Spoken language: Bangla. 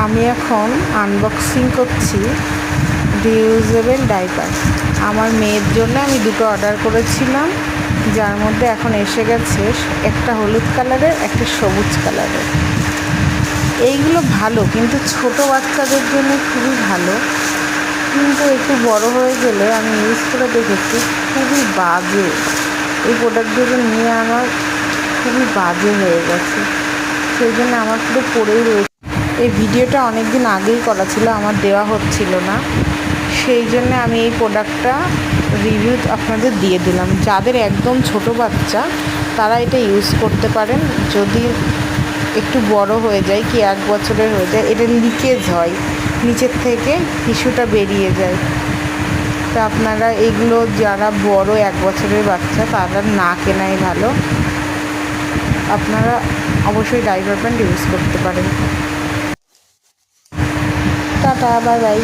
আমি এখন আনবক্সিং করছি রিউজেবল ডাইপার। আমার মেয়ের জন্য আমি দুটো অর্ডার করেছিলাম, যার মধ্যে এখন এসে গেছে একটা হলুদ কালারের, একটা সবুজ কালারের। এইগুলো ভালো, কিন্তু ছোট বাচ্চাদের জন্য খুবই ভালো, কিন্তু একটু বড় হয়ে গেলে আমি ইউজ করে দেখেছি খুবই বাজে। এই প্রোডাক্টগুলো নিয়ে আমার খুবই বাজে হয়ে গেছে, সেই জন্য আমার পুরো পড়েই রয়েছে। এই ভিডিওটা অনেক দিন আগেই করা ছিল, আমার দেওয়া হচ্ছিল না, সেই জন্য আমি এই প্রোডাক্টটা রিভিউ আপনাদের দিয়ে দিলাম। যাদের একদম ছোট বাচ্চা তারা এটা ইউজ করতে পারেন। যদি একটু বড় হয়ে যায়, কি 1 বছরের হয়ে যায়, এটা লিকেজ হয়, নিচের থেকে টিস্যুটা বেরিয়ে যায়। তা আপনারা এগুলো যারা বড় 1 বছরের বাচ্চা তারা না কেনাই ভালো। আপনারা অবশ্যই ডাইপার প্যান্ট ইউজ করতে পারেন। Tata, bye bye.